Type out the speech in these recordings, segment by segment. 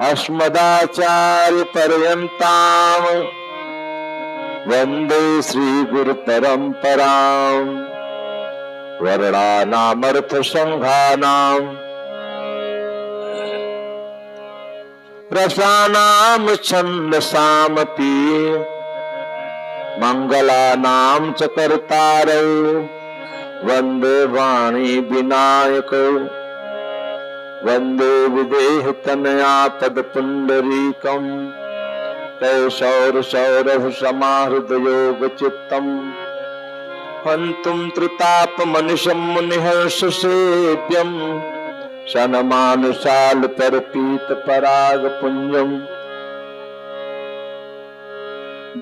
अस्मदाचार्य पर्यन्ताम वंदे श्री गुरु परंपराम वर्णानामर्थ संघानाम रसानाम छंदसामपि मंगलानाम च कर्तारौ वंदे वाणी विनायक वंदे विदेह तनया पदपुंडरीकम् तैशौर सौरभ समाहृदयोग चित्तम् हन्तुं त्रिताप मनिषं मुनिहर्ष सेव्यम् शनमानुशाल परपीत पराग पुंजम्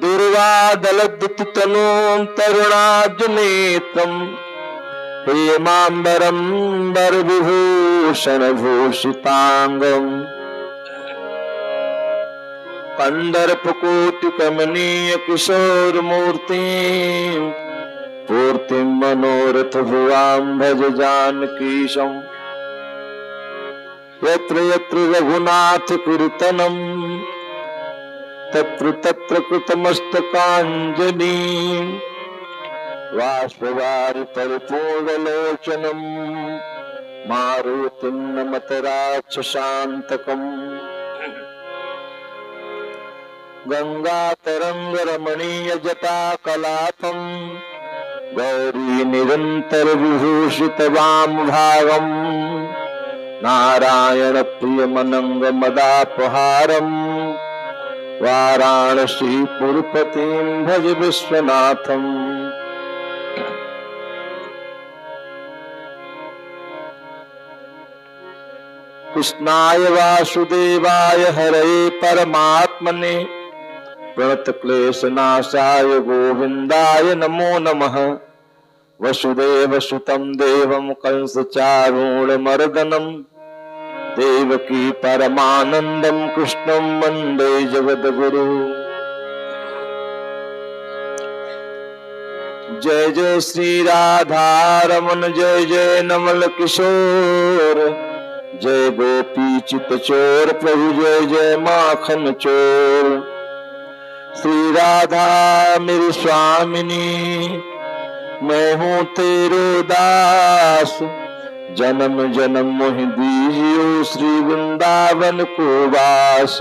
दुर्वादलद्युत तनों तरुणाजुनेत्रम् हेमांबरं वरविभूषण भूषितांगम् कंदर्पकोटि कमनीय किशोर मूर्ति पूर्ति मनोरथ भुवां भज जानकीशम् यत्र यत्र रघुनाथ कीर्तनम् तत्र तत्र कृतमस्तकाञ्जलि बाष्पवारि परिपूर्णलोचनम् मारुतिं नमत राक्षसान्तकम् गंगातरंगरमणीय जटाकलापम् गौरी निरंतर विभूषित वामभागम् नारायण प्रियमनंग मदापहारम् वाराणसी पुरपतिं भज विश्वनाथम् कृष्णाय वासुदेवाय हरये परमात्मने प्रणत क्लेशनाशाय गोविंदाय नमो नमः। वसुदेव सुतं देवं कंसचारूढमर्दनम् देवकी परमानंदं कृष्णं वंदे जगद्गुरु। जय जय श्री राधा रमन जय जय नवल किशोर जय गोपी चित चोर प्रभु जय जय माखन चोर। श्री राधा मेरी स्वामिनी मैं हूँ तेरो दास जन्म जन्म मोहि दीजियो श्री वृंदावन को वास।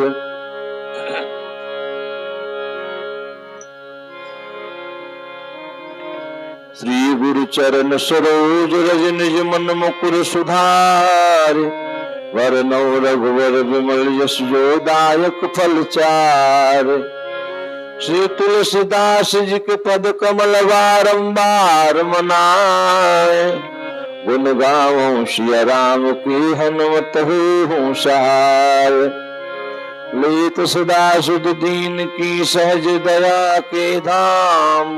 श्री गुरु चरण सरोज रज निज मन मुकुर सुधार वरनौ रघुवर विमल यश जोदायक फल चार। श्री तुलसीदास जी के पद कमल बारंबार मनाए गुण गाऊं सिया राम की हनुमत हूँ सहाय। लेत सदा सुध दीन की सहज दया के धाम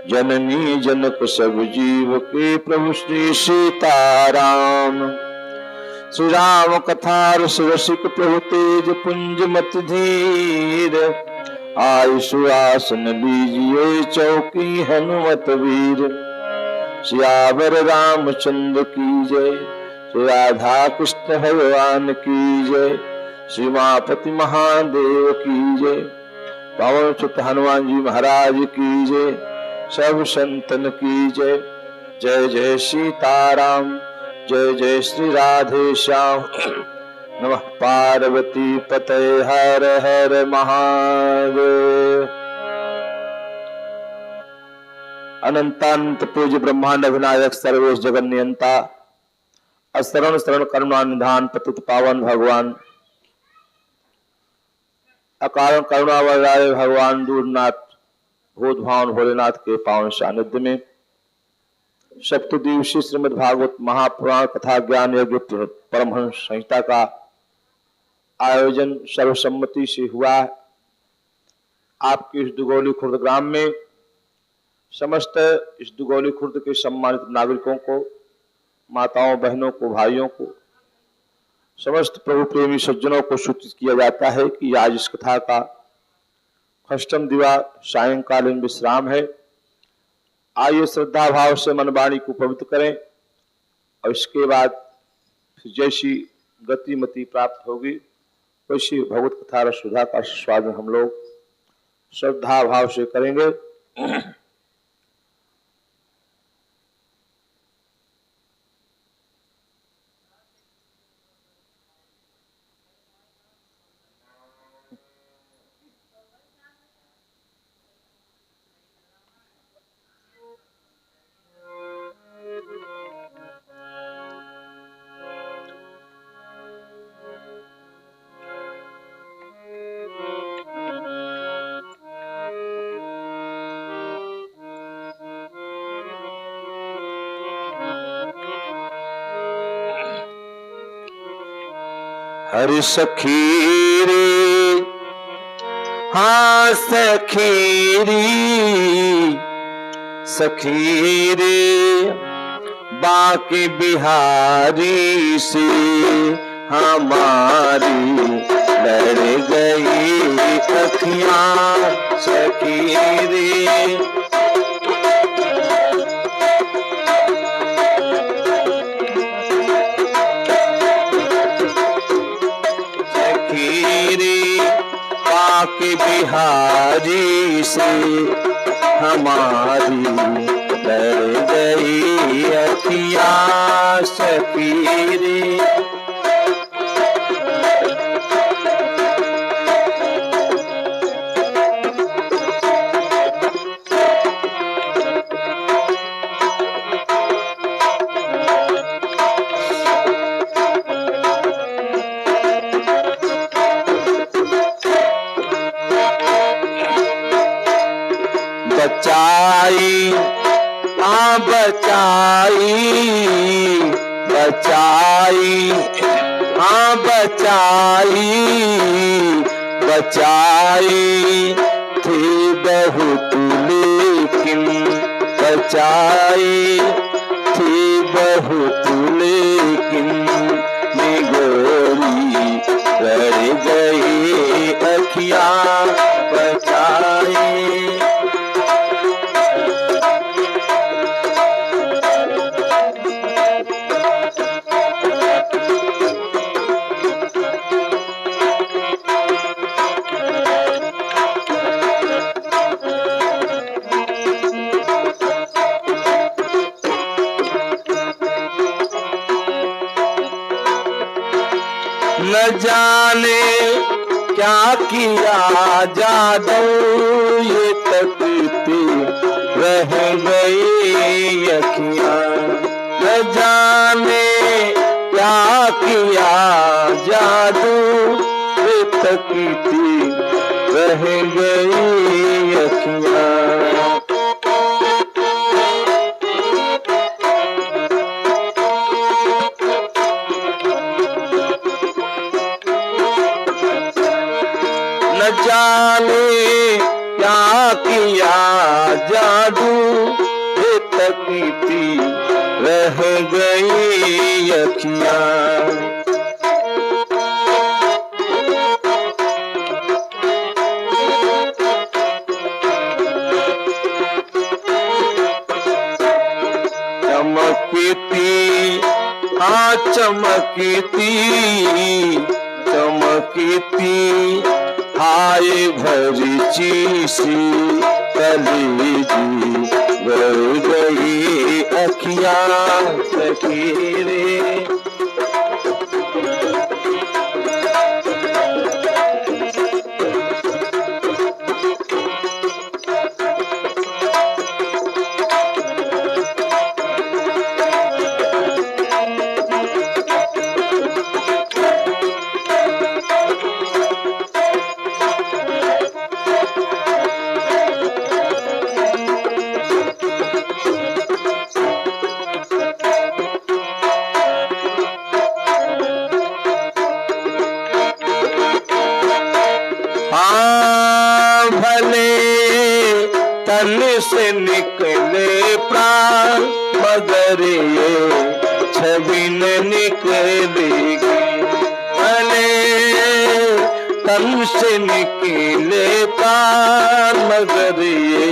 जननी जनक सब जीव के प्रभु श्री सीताराम। श्री राम कथा रस रसिक प्रभु तेज पुंज मत धीर आयुषु आसन लीजिए चौकी हनुमत वीर। सियावर रामचंद्र की जय श्री राधा कृष्ण भगवान की जय श्री मापति महादेव की जय पवन सुत हनुमान जी महाराज की जय सब संतन की जय। जय जय सीताराम जय जय श्री राधे श्याम नमः पार्वती पते हर हर महादेव। अनंतानंत पूज्य ब्रह्मांड अभिनायक सर्वेश जगन नियंता असरण शरण करुणा निधान पतित पावन भगवान अकारण करुणा वराय भगवान दूरनाथ भूत भावन भोलेनाथ के पावन सानिध्य में सप्तदिवसीय श्रीमद् भागवत महापुराण कथा ज्ञान यज्ञ परमहंस संहिता का आयोजन सर्वसम्मति से हुआ। आपके इस दुगौली खुर्द ग्राम में समस्त इस दुगौली खुर्द के सम्मानित नागरिकों को माताओं बहनों को भाइयों को समस्त प्रभु प्रेमी सज्जनों को सूचित किया जाता है कि आज इस कथा का अष्टम दिवा सायंकालीन विश्राम है। आइए श्रद्धा भाव से मन वाणी को पवित्र करें और इसके बाद जैसी गतिमति प्राप्त होगी वैसी भगवत कथा रस सुधा का स्वाद हम लोग श्रद्धा भाव से करेंगे। हरि सखी रे हाँ सखी रे बाके बिहारी से हमारी लड़ गई अखियां सखी रे। के बिहारी से हमारी लड़ गई अखियां सखी रे। बचाई हाँ बचाई हाँ बचाई थी बहुत लेकिन बचाई थी बहुत लेकिन निगोरी लड़ गई अखियां बचाई। न जाने क्या किया जादू ये तकती रह गई अखियां। न जाने क्या किया जादू ये तकती रह गई अखियां। न जाने क्या किया जादू ये तकती रह गई अखियां। चमकती हाँ चमकती हाय भरी चीसी कलीजी बढ़ गई अखियां सखी रे। तन से निकले प्राण मगर ये छवि न निकलेगी। भले तन से निकले प्राण मगर ये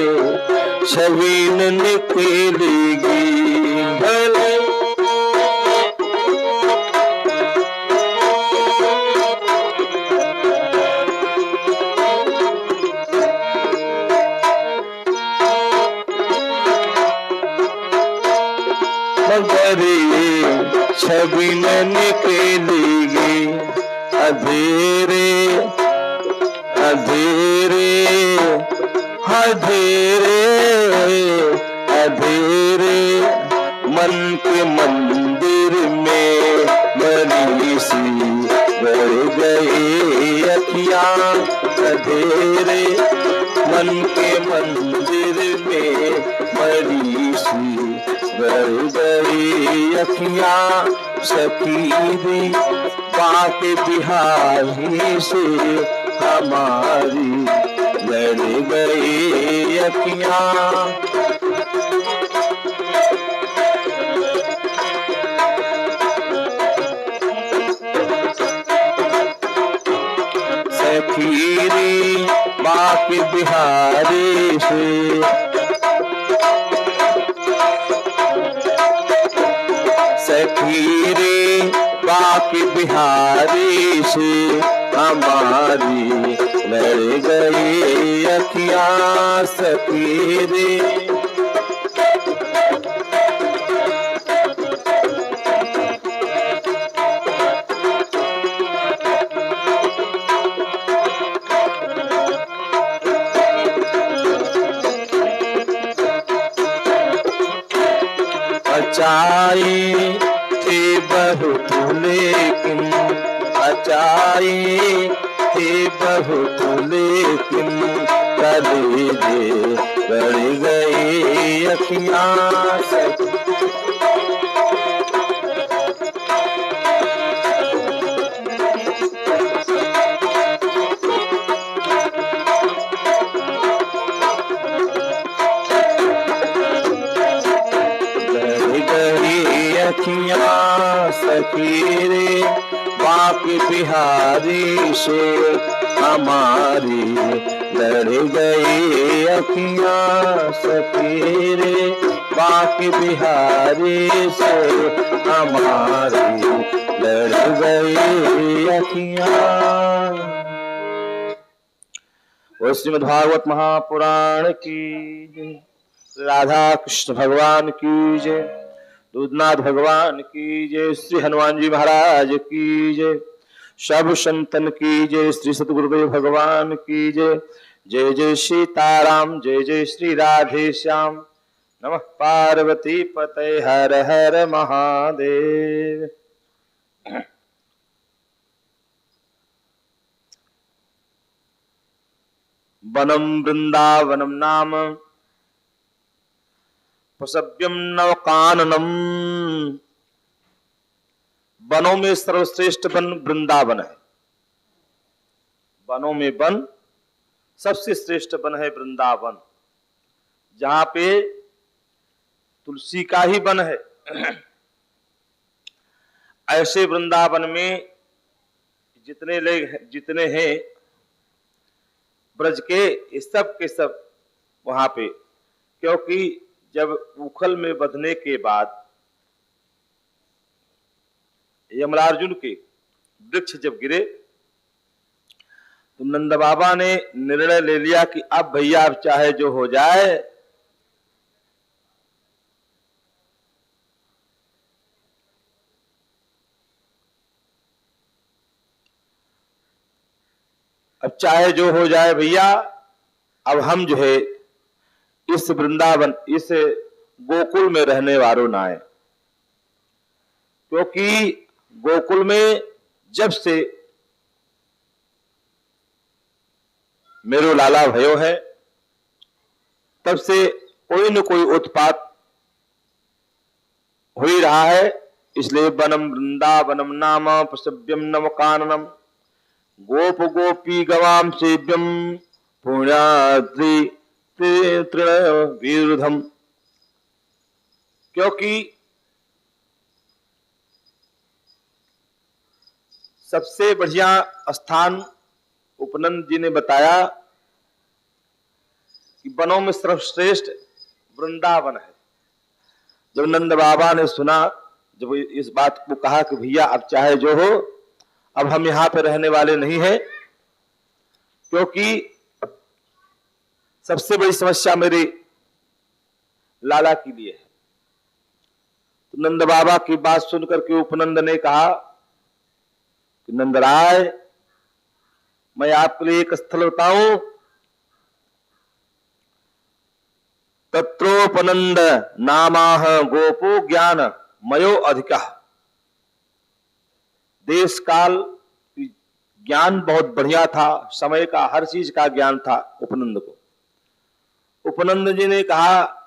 छवि न निकलेगी। भले हमारी छवि में निकलेगी। अंधेरे अंधेरे अंधेरे अंधेरे मन के मंदिर में मरी सी गड़ गई अखियां। अंधेरे मन के मंदिर में मरी सी गड़ गई अखियां। सखी बात बिहारी से हमारी लड़ गई अखियां। सखीरी बात बिहारी से सखीरी बात बिहारी से हमारी लड़ गई अखियां। सखीरी सच्चाई थी बहुत लेकिन सच्चाई थी बहुत लेकिन कलेजे गड़ गई अखियां। अखियां सखीरे बाक बिहारी से हमारी लड़ गई अखियां। सखीरे बाक बिहारी से हमारी लड़ गई अखियां। वो श्रीमद्भागवत महापुराण की जय। राधा कृष्ण भगवान की जय। दूधनाथ भगवान की जय। श्री हनुमान जी महाराज की जय। सब संतन की जय। श्री सतगुरुदेव भगवान की जय। जय जय सीताराम जय जय श्री राधे श्याम। नमः पार्वती पते हर हर महादेव। वनम वृंदावनम नाम पशव्यम नवकाननम। वनों में सर्वश्रेष्ठ वन वृंदावन है। वनों में वन सबसे श्रेष्ठ वन है वृंदावन, जहां पे तुलसी का ही वन है। ऐसे वृंदावन में जितने हैं ब्रज के सब वहां पे, क्योंकि जब उखल में बंधने के बाद यमराजुन के वृक्ष जब गिरे तो नंद बाबा ने निर्णय ले लिया कि अब भैया अब चाहे जो हो जाए, अब चाहे जो हो जाए भैया, अब हम जो है इस वृंदावन इस गोकुल में रहने वालों ना आए। क्योंकि गोकुल में जब से मेरो लाला भयो है तब से कोई न कोई उत्पात हो ही रहा है। इसलिए वनम वृंदावनम नाम पशव्यम नवकाननम गोप गोपी गवाम सेव्यम पुण्याद्रि विरुद्धम। क्योंकि सबसे बढ़िया स्थान उपनंद जी ने बताया कि वनों में सर्वश्रेष्ठ वृंदावन है। जब नंद बाबा ने सुना, जब इस बात को कहा कि भैया अब चाहे जो हो, अब हम यहां पे रहने वाले नहीं हैं, क्योंकि सबसे बड़ी समस्या मेरे लाला के लिए है। तो नंद बाबा की बात सुनकर के उपनंद ने कहा कि नंदराय, मैं आपके लिए एक स्थल बताऊं। तत्रोपनंद नामाह गोपो ज्ञान मयो अधिका। देश काल ज्ञान बहुत बढ़िया था, समय का हर चीज का ज्ञान था उपनंद को। उपनंद जी ने कहा,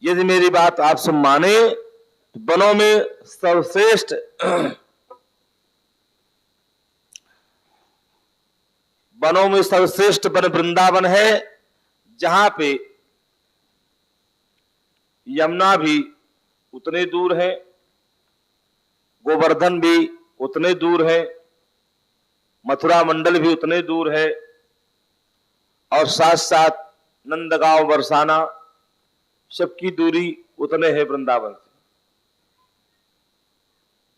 यदि मेरी बात आप सब माने तो वनों में सर्वश्रेष्ठ वनों में सर्वश्रेष्ठ वन वृंदावन है, जहां पे यमुना भी उतने दूर है, गोवर्धन भी उतने दूर है, मथुरा मंडल भी उतने दूर है, और साथ साथ नंदगांव बरसाना सबकी दूरी उतने है वृंदावन से।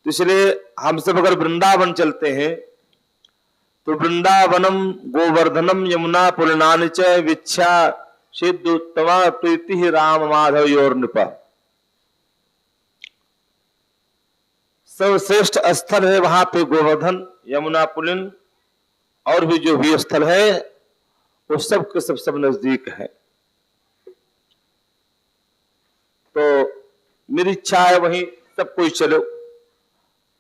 तो इसलिए हम सब अगर वृंदावन चलते हैं तो वृंदावनम गोवर्धनम यमुना पुलनानि च विच्छा सिद्धोत्तमा प्रीति राम माधव योर नृप। सर्वश्रेष्ठ स्थल है वहां पे गोवर्धन, यमुना पुलिन और भी जो भी स्थल है वो सब के सब नजदीक है। तो मेरी इच्छा है वहीं सब कोई चलो।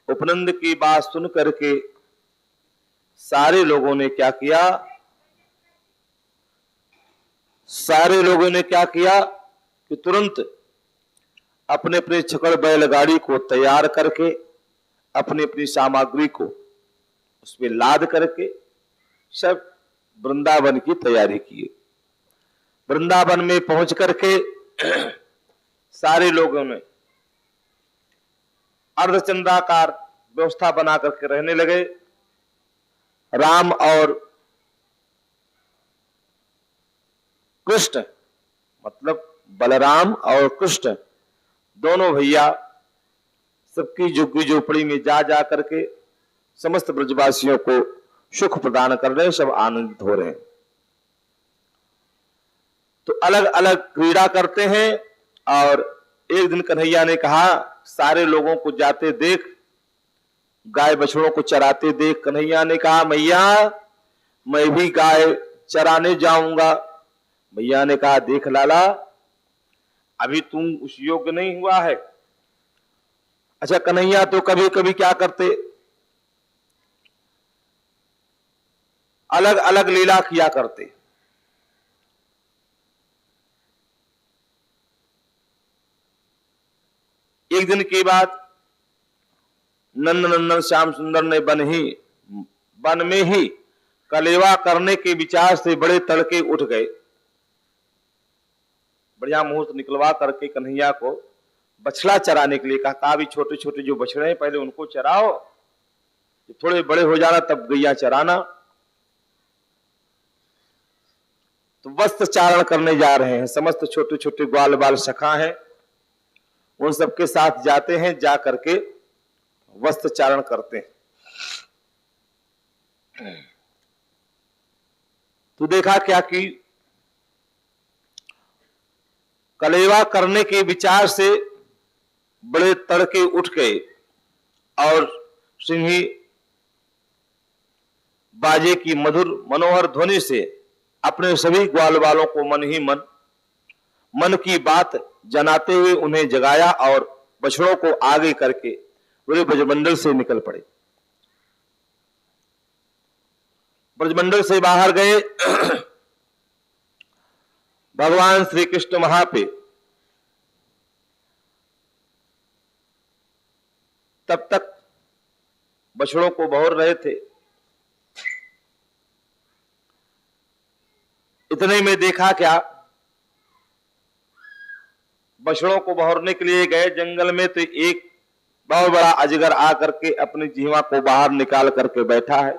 उपनंद की बात सुन करके सारे लोगों ने क्या किया, कि तुरंत अपने अपने छकड़ बैलगाड़ी को तैयार करके अपनी अपनी सामग्री को उसमें लाद करके सब वृंदावन की तैयारी किए। वृंदावन में पहुंच करके सारे लोगों ने अर्धचंद्राकार व्यवस्था बना करके रहने लगे। राम और कृष्ण, मतलब बलराम और कृष्ण दोनों भैया सबकी झुग्गी झोपड़ी में जा करके समस्त ब्रजवासियों को सुख प्रदान कर रहे हैं, सब आनंदित हो रहे हैं। तो अलग अलग क्रीड़ा करते हैं। और एक दिन कन्हैया ने कहा, सारे लोगों को जाते देख, गाय बछड़ों को चराते देख कन्हैया ने कहा, मैया मैं भी गाय चराने जाऊंगा। मैया ने कहा, देख लाला अभी तुम उस योग्य नहीं हुआ है। अच्छा, कन्हैया तो कभी कभी क्या करते, अलग अलग लीला किया करते। एक दिन की बात, नंद नंदन श्याम सुंदर ने वन में ही कलेवा करने के विचार से बड़े तड़के उठ गए। बढ़िया मुहूर्त निकलवा करके कन्हैया को बछड़ा चराने के लिए कहा, अभी छोटे छोटे जो बछड़े हैं पहले उनको चराओ, थोड़े बड़े हो जाना तब गैया चराना। तो वस्त्र चारण करने जा रहे हैं, समस्त छोटे छोटे ग्वाल बाल सखा हैं, उन सबके साथ जाते हैं, जा करके वस्त्र चारण करते हैं। तो देखा क्या कि कलेवा करने के विचार से बड़े तड़के उठ गए और सिंही बाजे की मधुर मनोहर ध्वनि से अपने सभी ग्वाल वालों को मन की बात जनाते हुए उन्हें जगाया और बछड़ों को आगे करके वे ब्रजमंडल से निकल पड़े। ब्रजमंडल से बाहर गए। भगवान श्री कृष्ण वहां पे तब तक बछड़ों को बहोर रहे थे। इतने में देखा क्या, बछड़ों को बहोरने के लिए गए जंगल में तो एक बहुत बड़ा अजगर आकर के अपनी जीवा को बाहर निकाल करके बैठा है।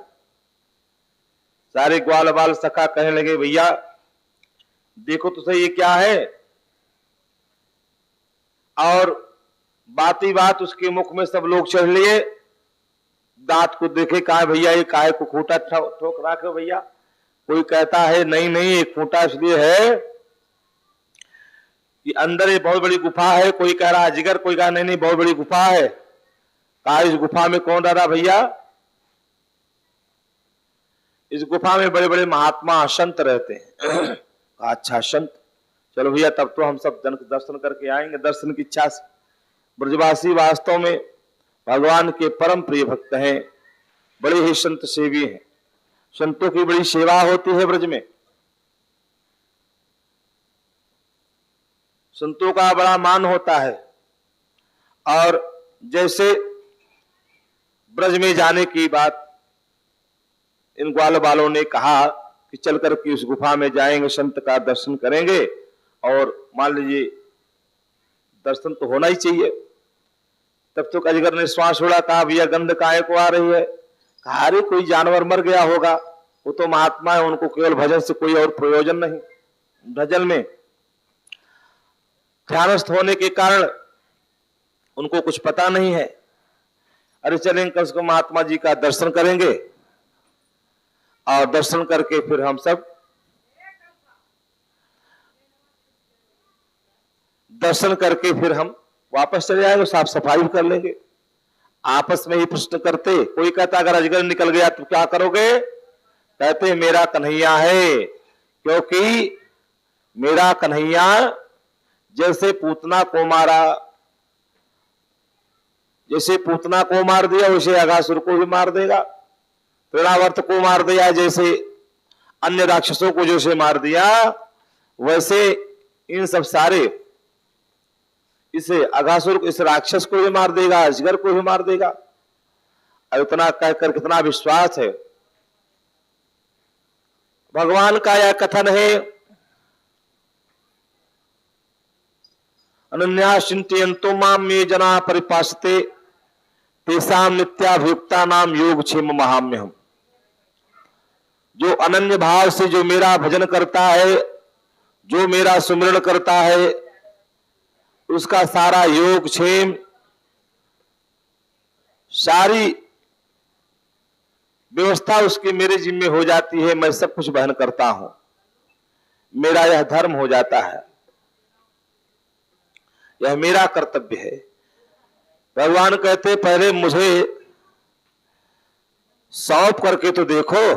सारे ग्वाल बाल सखा कहने लगे, भैया देखो तो सही ये क्या है। और बाती बात उसके मुख में सब लोग चढ़ लिए, दांत को देखे, कहा भैया ये काहे को खूंटा ठोक रखे भैया। कोई कहता है नहीं नहीं ये खूंटा इसलिए है कि अंदर ये बहुत बड़ी गुफा है, कोई कह रहा अजगर, कोई कहा नहीं नहीं बहुत बड़ी गुफा है। कहा इस गुफा में कौन रह रहा भैया? इस गुफा में बड़े बड़े महात्मा संत रहते हैं। अच्छा संत, चलो भैया तब तो हम सब दर्शन करके आएंगे, दर्शन की इच्छा से। ब्रजवासी वास्तव में भगवान के परम प्रिय भक्त हैं, बड़े ही संत सेवी हैं। संतों की बड़ी सेवा होती है ब्रज में, संतों का बड़ा मान होता है। और जैसे ब्रज में जाने की बात इन ग्वाल वालों ने कहा कि चल करके उस गुफा में जाएंगे, संत का दर्शन करेंगे, और मान लीजिए दर्शन तो होना ही चाहिए। तब तो अजगर ने श्वास छोड़ा, कहा भैया गंध काहे को आ रही है? कहा अरे कोई जानवर मर गया होगा, वो तो महात्मा है, उनको केवल भजन से कोई और प्रयोजन नहीं। भजन में ध्यानस्थ होने के कारण उनको कुछ पता नहीं है। अरे चलेंगे कल को महात्मा जी का दर्शन करेंगे, और दर्शन करके फिर हम सब दर्शन करके फिर हम वापस चले जाएंगे, साफ सफाई भी कर लेंगे। आपस में ही प्रश्न करते, कोई कहता अगर अजगर निकल गया तो क्या करोगे? कहते मेरा कन्हैया है, क्योंकि मेरा कन्हैया जैसे पूतना को मारा, जैसे पूतना को मार दिया वैसे अघासुर को भी मार देगा। तृणावर्त को मार दिया, जैसे अन्य राक्षसों को जैसे मार दिया, वैसे इन सब सारे इसे अघासुर, इस राक्षस को भी मार देगा, अजगर को भी मार देगा। और इतना कहकर कितना विश्वास है। भगवान का यह कथन है, अनन्या चिंतयन्तो माम ये जना परिपासते तेषां नित्याभियुक्ता नाम योगक्षेम महाम्यहम्। जो अनन्य भाव से जो मेरा भजन करता है, जो मेरा सुमिरन करता है, उसका सारा योगक्षेम, सारी व्यवस्था उसकी मेरे जिम्मे हो जाती है। मैं सब कुछ वहन करता हूं, मेरा यह धर्म हो जाता है, यह मेरा कर्तव्य है। भगवान कहते पहले मुझे सौंप करके तो देखो,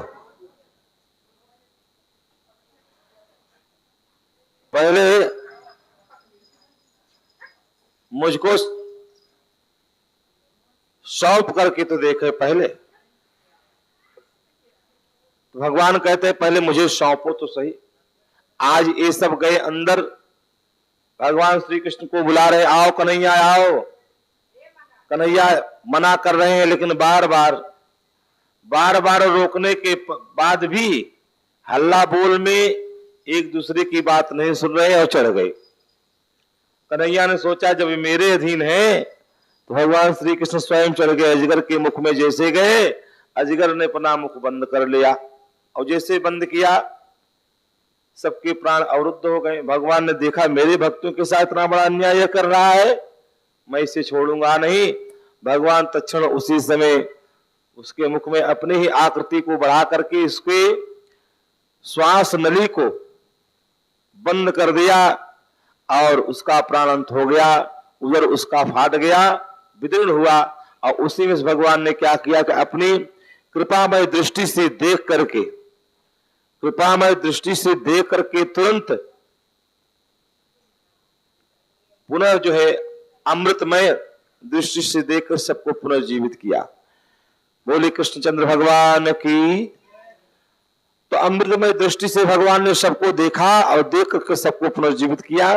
पहले मुझको सौंप करके तो देखे पहले। तो भगवान कहते हैं पहले मुझे सौंपो तो सही। आज ये सब गए अंदर, भगवान श्री कृष्ण को बुला रहे, आओ कन्हैया आओ। कन्हैया मना कर रहे हैं, लेकिन बार बार रोकने के बाद भी हल्ला बोल में एक दूसरे की बात नहीं सुन रहे और चढ़ गए। कन्हैया ने सोचा जब मेरे अधीन है तो भगवान श्री कृष्ण स्वयं चढ़ गए। अजगर के मुख में जैसे गए, अजगर ने अपना मुख बंद कर लिया, और जैसे बंद किया सबके प्राण अवरुद्ध हो गए। भगवान ने देखा मेरे भक्तों के साथ इतना बड़ा अन्याय कर रहा है, मैं इसे छोड़ूंगा नहीं। भगवान तत्क्षण उसी समय उसके मुख में अपने ही आकृति को बढ़ा करके इसके श्वास नली को बंद कर दिया, और उसका प्राणांत हो गया, उधर उसका फाट गया, विदीर्ण हुआ। और उसी में भगवान ने क्या किया कि अपनी कृपामय दृष्टि से देख करके, कृपामय दृष्टि से देख करके तुरंत पुनः जो है अमृतमय दृष्टि से देखकर सबको पुनर्जीवित किया। बोले कृष्णचंद्र भगवान की। तो अमृतमय दृष्टि से भगवान ने सबको देखा और देख करके सबको पुनर्जीवित किया।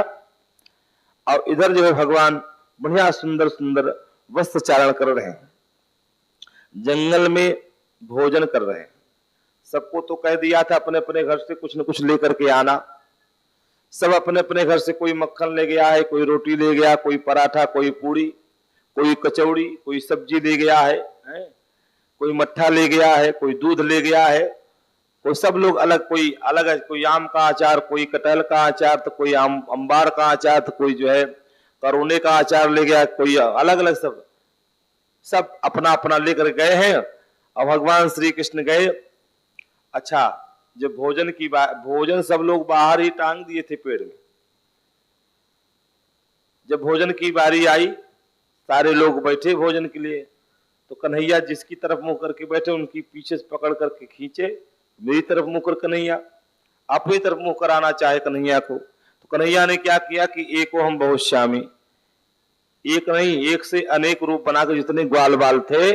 और इधर जो है भगवान बढ़िया सुंदर सुंदर वस्त्र चारण कर रहे हैं, जंगल में भोजन कर रहे हैं। सबको तो कह दिया था अपने अपने घर से कुछ न कुछ लेकर के आना। सब अपने अपने घर से कोई मक्खन ले गया है, कोई रोटी ले गया, कोई पराठा, कोई पूरी, कोई कचौड़ी, कोई सब्जी ले गया है, कोई मट्ठा ले गया है, कोई दूध ले गया है, कोई सब लोग अलग, कोई अलग है, कोई आम का अचार, कोई कटहल का अचार, तो कोई अंबार का अचार, तो कोई जो है करोने का अचार ले गया, कोई अलग अलग, सब अपना अपना लेकर गए हैं। और भगवान श्री कृष्ण गए। अच्छा, जब भोजन की बात, भोजन सब लोग बाहर ही टांग दिए थे पेड़ में, जब भोजन की बारी आई, सारे लोग बैठे भोजन के लिए, तो कन्हैया जिसकी तरफ मुंह करके बैठे उनकी पीछे से पकड़ करके खींचे, मेरी तरफ मुंह कर कन्हैया अपनी तरफ मुंह कराना चाहे कन्हैया को। तो कन्हैया ने क्या किया कि एको हम बहुत श्यामी, एक नहीं एक से अनेक रूप बनाकर जितने ग्वाल बाल थे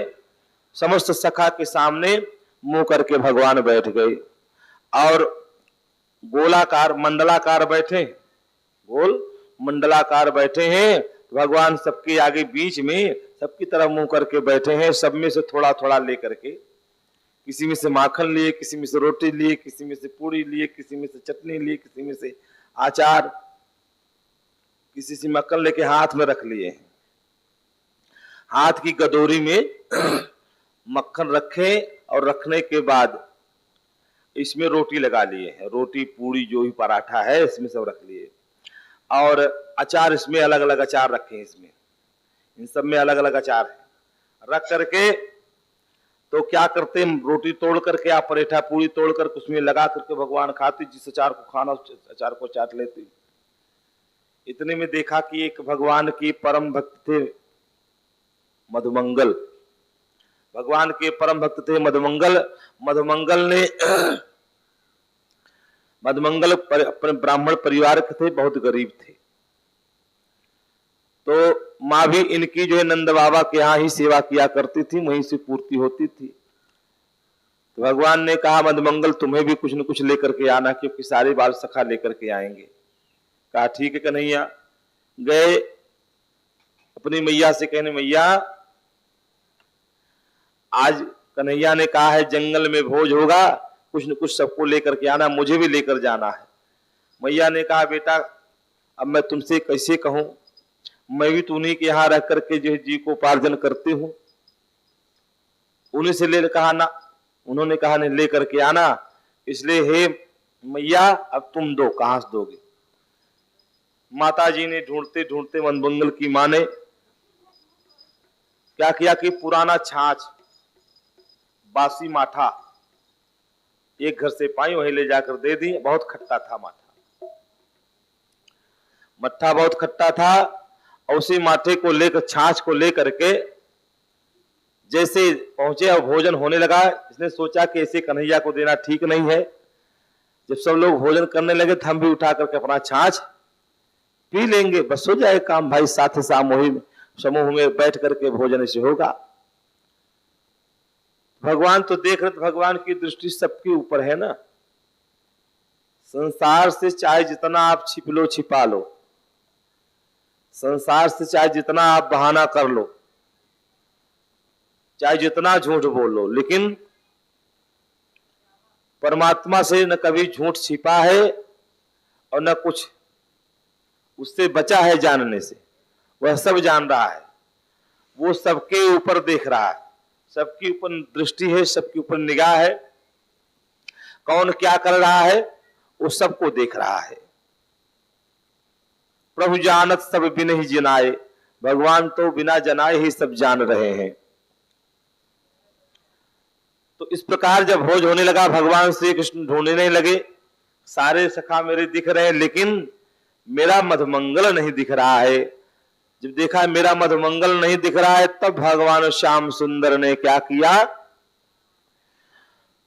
समस्त सखा के सामने मुंह करके भगवान बैठ गए और गोलाकार मंडलाकार बैठे, गोल मंडलाकार बैठे हैं। भगवान सबके आगे बीच में सबकी तरफ मुंह करके बैठे हैं, सब में से थोड़ा थोड़ा लेकर के, किसी में से माखन लिए, किसी में से रोटी लिए, किसी में से पूरी लिए, किसी में से चटनी लिए, किसी में से अचार, किसी से मक्खन लेके हाथ में रख लिए हैं। हाथ की गदोरी में मक्खन रखे और रखने के बाद इसमें रोटी लगा लिए हैं, रोटी पूरी जो भी पराठा है इसमें सब रख लिए, और अचार इसमें अलग अलग अचार रखे हैं, इसमें इन सब में अलग अलग अचार है। रख करके तो क्या करते, रोटी तोड़ करके आप पराठा पूरी तोड़ करके उसमें लगा करके भगवान खाते, जिस अचार को खाना उस अचार को चाट लेते। इतने में देखा कि एक भगवान की परम भक्त थे मधुमंगल, भगवान के परम भक्त थे मधुमंगल। मधुमंगल ने मधुमंगल अपने ब्राह्मण परिवार के थे, बहुत गरीब थे, तो माँ भी इनकी जो है नंद बाबा के यहाँ ही सेवा किया करती थी, वहीं से पूर्ति होती थी। तो भगवान ने कहा मधुमंगल तुम्हें भी कुछ न कुछ लेकर के आना, क्योंकि सारे बाल सखा लेकर के आएंगे। कहा ठीक है कन्हैया। गए अपनी मैया से कहने, मैया आज कन्हैया ने कहा है जंगल में भोज होगा, कुछ न कुछ सबको लेकर के आना, मुझे भी लेकर जाना है। मैया ने कहा बेटा अब मैं तुमसे कैसे कहूं, मैं भी तो उन्हीं के यहाँ रह करके जो जी को उपार्जन करती हूँ, उन्हीं से ले कहा ना, उन्होंने कहा नहीं ले करके आना, इसलिए हे मैया अब तुम दो, कहां से दोगे। माता जी ने ढूंढते ढूंढते मधुमंगल की मां ने क्या किया कि पुराना छाछ बासी माठा एक घर से पाई, वहीं ले जाकर दे दी। बहुत खट्टा था माठा, मट्ठा बहुत खट्टा था, और उसी माठे को लेकर छाछ को लेकर के जैसे पहुंचे और भोजन होने लगा, इसने सोचा कि ऐसे कन्हैया को देना ठीक नहीं है। जब सब लोग भोजन करने लगे तो हम भी उठा करके अपना छाछ पी लेंगे, बस हो जाए काम भाई, साथ सामूहिक समूह में बैठ करके भोजन से होगा। भगवान तो देख रहे, भगवान की दृष्टि सबके ऊपर है ना। संसार से चाहे जितना आप छिप लो छिपा लो, संसार से चाहे जितना आप बहाना कर लो, चाहे जितना झूठ बोल लो, लेकिन परमात्मा से न कभी झूठ छिपा है और न कुछ उससे बचा है जानने से। वह सब जान रहा है, वो सबके ऊपर देख रहा है, सबके ऊपर दृष्टि है, सबके ऊपर निगाह है। कौन क्या कर रहा है वो सबको देख रहा है। प्रभु जानत सब बिन ही जनाए, भगवान तो बिना जनाए ही सब जान रहे हैं। तो इस प्रकार जब भोज होने लगा, भगवान श्री कृष्ण ढूंढने लगे, सारे सखा मेरे दिख रहे हैं लेकिन मेरा मधुमंगल नहीं दिख रहा है। जब देखा मेरा मधुमंगल नहीं दिख रहा है, तब भगवान श्याम सुंदर ने क्या किया,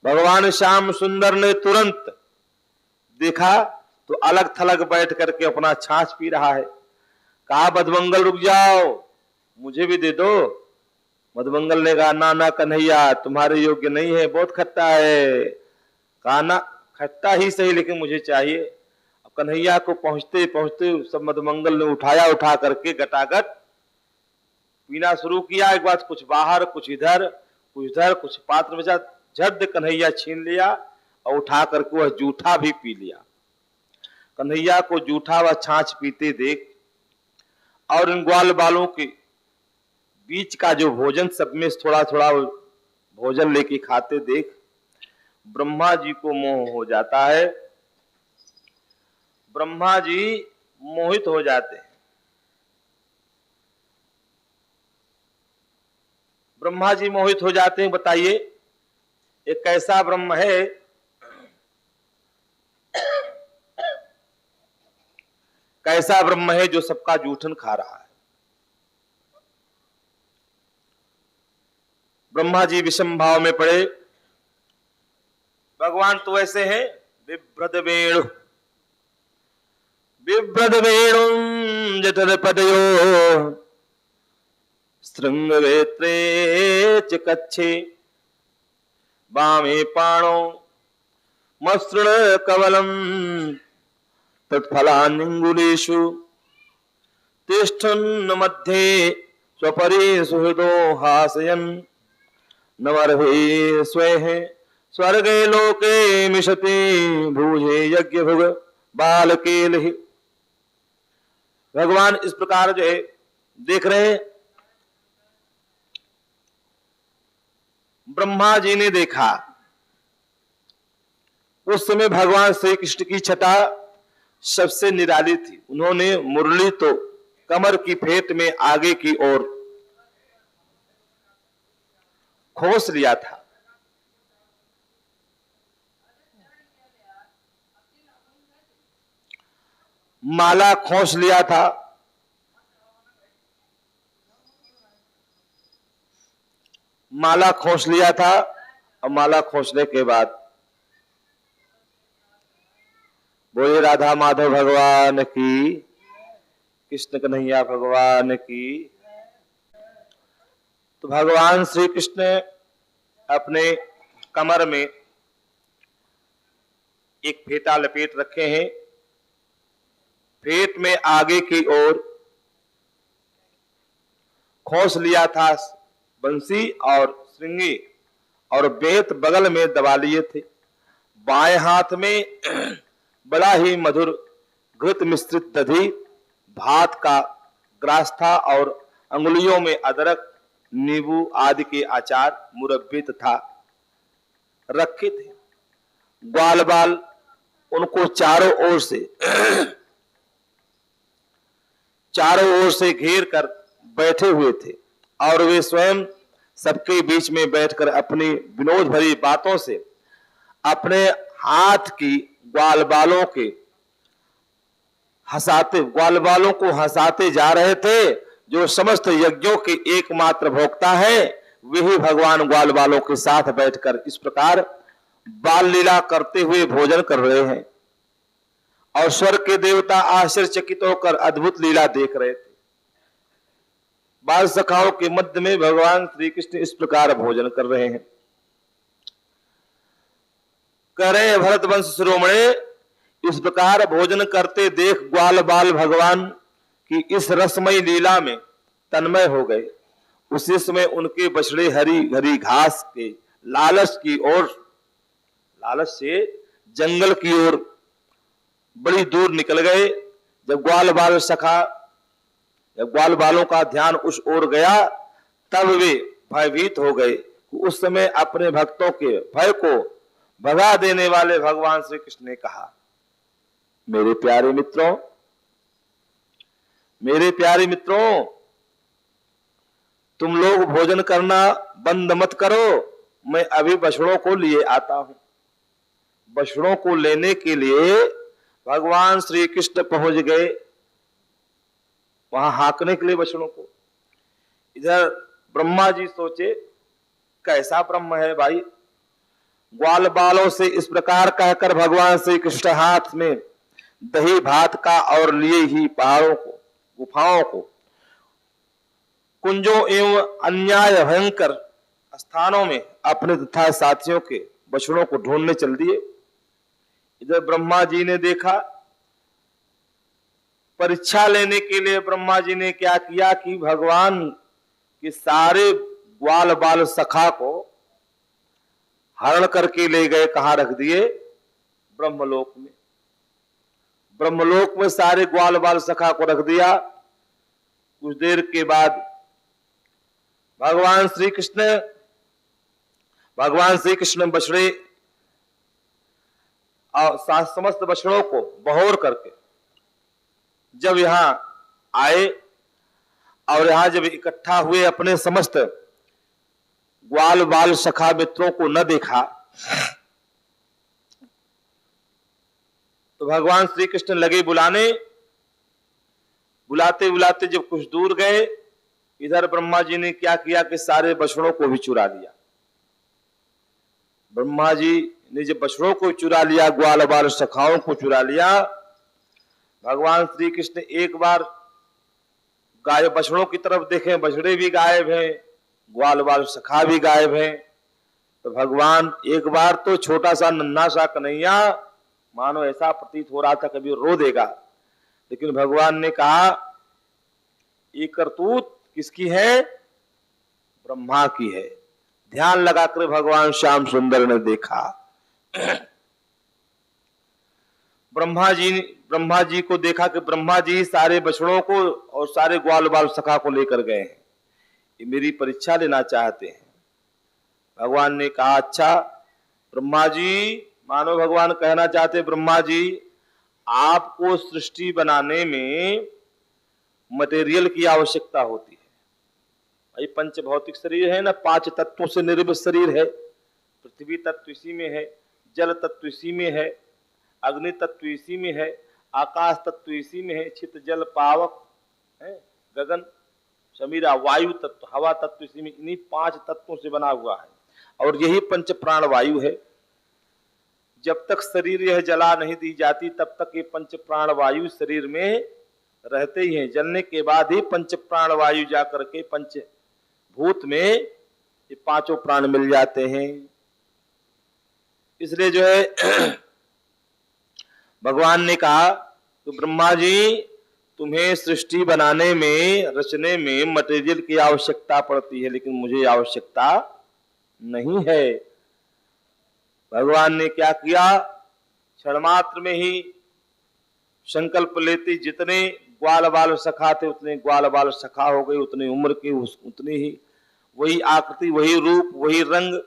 भगवान श्याम सुंदर ने तुरंत देखा तो अलग थलग बैठ करके अपना छाछ पी रहा है। कहा मधुमंगल रुक जाओ, मुझे भी दे दो। मधुमंगल ने कहा ना ना कन्हैया तुम्हारे योग्य नहीं है, बहुत खट्टा है। कहा ना खट्टा ही सही लेकिन मुझे चाहिए। अब कन्हैया को पहुंचते पहुंचते सब मधुमंगल ने उठाया, उठा करके गटागट पीना शुरू किया। एक बात कुछ बाहर कुछ इधर कुछ पात्र में झट कन्हैया छीन लिया और उठा करके वह जूठा भी पी लिया। कन्हैया को जूठा व छाछ पीते देख और इन ग्वाल बालों के बीच का जो भोजन सब में थोड़ा थोड़ा भोजन लेके खाते देख ब्रह्मा जी को मोह हो जाता है। ब्रह्मा जी मोहित हो जाते हैं। ब्रह्मा जी मोहित हो जाते हैं। बताइए एक कैसा ब्रह्म है कैसा ब्रह्म है जो सबका जूठन खा रहा है। ब्रह्मा जी विषम भाव में पड़े। भगवान तो ऐसे हैं, बिभ्रद वेणु बिभ्रद वेणुं जठरपदयो शृंगवेत्रे च कच्छे वामे पाणौ मसृण कवलम तत्फलान्यंगुलेषु तिष्ठन् मध्ये स्वपरे सुहृदो हासयन् नमर्हे स्वेह स्वर्गे लोके मिशते भूजे यज्ञ भुग बालकेल। भगवान इस प्रकार जो है देख रहे हैं। ब्रह्मा जी ने देखा, उस समय भगवान श्री कृष्ण की छटा सबसे निराली थी। उन्होंने मुरली तो कमर की फेंट में आगे की ओर खोस लिया था। माला खोस लिया था। माला खोस लिया था और माला खोसने के बाद बोले राधा माधव भगवान की, कृष्ण कन्हैया भगवान की। तो भगवान श्री कृष्ण अपने कमर में एक फेटा लपेट रखे हैं। फेट में आगे की ओर खोस लिया था बंसी और श्रृंगी, और बेत बगल में दबा लिए थे। बाएं हाथ में बड़ा ही मधुर घृत मिश्रित दधी भात का ग्रास था, और अंगुलियों में अदरक नींबू आदि के अचार मुरब्बे तथा रखे थे। ग्वाल बाल उनको चारों ओर से घेर कर बैठे हुए थे, और वे स्वयं सबके बीच में बैठकर अपनी विनोद भरी बातों से अपने हाथ की ग्वाल बालों को हंसाते जा रहे थे। जो समस्त यज्ञों के एकमात्र भोक्ता है, वही भगवान ग्वाल बालों के साथ बैठकर इस प्रकार बाल लीला करते हुए भोजन कर रहे हैं, और स्वर्ग के देवता आश्चर्यचकित होकर अद्भुत लीला देख रहे थे। बाल सखाओं के मध्य में भगवान श्री कृष्ण इस प्रकार भोजन कर रहे हैं। कह रहे हैं भरत वंश शिरोमणे, इस प्रकार भोजन करते देख ग्वाल बाल भगवान की इस रसमयी लीला में तन्मय हो गए। उसी समय उनके बछड़े हरी हरी घास के लालच से जंगल की ओर बड़ी दूर निकल गए। जब ग्वाल बालों का ध्यान उस ओर गया, तब वे भयभीत हो गए। उस समय अपने भक्तों के भय को भगा देने वाले भगवान श्री कृष्ण ने कहा, मेरे प्यारे मित्रों, तुम लोग भोजन करना बंद मत करो, मैं अभी बछड़ों को लिए आता हूं। बछड़ों को लेने के लिए भगवान श्री कृष्ण पहुंच गए वहां हाँकने के लिए बछड़ों को। इधर ब्रह्मा जी सोचे, कैसा ब्रह्म है भाई, ग्वाल बालों से इस प्रकार कहकर भगवान श्री कृष्ण हाथ में दही भात का और लिए ही पहाड़ों को, गुफाओं को, कुंजों एवं अन्याय भयंकर स्थानों में अपने तथा साथियों के बछड़ों को ढूंढने चल दिए। इधर ब्रह्मा जी ने देखा, परीक्षा लेने के लिए ब्रह्मा जी ने क्या किया कि भगवान के सारे ग्वाल बाल सखा को हरण करके ले गए। कहां रख दिए? ब्रह्मलोक में। ब्रह्मलोक में सारे ग्वाल बाल सखा को रख दिया। कुछ देर के बाद भगवान श्री कृष्ण बछड़े और समस्त बछड़ों को बहोर करके जब यहां आए, और यहां जब इकट्ठा हुए, अपने समस्त ग्वाल बाल सखा मित्रों को न देखा, तो भगवान श्री कृष्ण लगे बुलाने बुलाते बुलाते जब कुछ दूर गए, इधर ब्रह्मा जी ने क्या किया कि सारे बछड़ों को भी चुरा लिया। ब्रह्मा जी ने जब बछड़ों को चुरा लिया, ग्वाल बाल सखाओं को चुरा लिया, भगवान श्री कृष्ण एक बार गाय बछड़ों की तरफ देखें, बछड़े भी गायब हैं, ग्वाल बाल सखा भी गायब हैं। तो भगवान एक बार तो छोटा सा नन्हा सा कन्हैया, मानो ऐसा प्रतीत हो रहा था कभी रो देगा, लेकिन भगवान ने कहा ये करतूत किसकी है? ब्रह्मा की है। ध्यान लगाकर भगवान श्याम सुंदर ने देखा, ब्रह्मा जी को देखा कि ब्रह्मा जी सारे बछड़ों को और सारे ग्वाल बाल सखा को लेकर गए हैं, ये मेरी परीक्षा लेना चाहते हैं। भगवान ने कहा अच्छा ब्रह्मा जी, मानो भगवान कहना चाहते ब्रह्मा जी आपको सृष्टि बनाने में मटेरियल की आवश्यकता होती है। भाई पंच भौतिक शरीर है ना, 5 तत्वों से निर्मित शरीर है। पृथ्वी तत्व इसी में है, जल तत्व इसी में है, अग्नि तत्व इसी में है, आकाश तत्व इसी में है, छित जल पावक है, गगन समीरा वायु तत्व, हवा तत्व इसी में, इन्हीं 5 तत्वों से बना हुआ है। और यही पंच प्राण वायु है। जब तक शरीर यह जला नहीं दी जाती तब तक ये पंच प्राण वायु शरीर में रहते ही हैं। जलने के बाद ही पंच प्राण वायु जाकर के पंच भूत में ये 5 प्राण मिल जाते हैं। इसलिए जो है भगवान ने कहा तो ब्रह्मा जी तुम्हें सृष्टि बनाने में, रचने में मटेरियल की आवश्यकता पड़ती है, लेकिन मुझे आवश्यकता नहीं है। भगवान ने क्या किया, क्षण मात्र में ही संकल्प लेते जितने ग्वाल बाल सखा थे उतने ग्वाल बाल सखा हो गए, उतनी उम्र की उतनी ही, वही आकृति, वही रूप, वही रंग,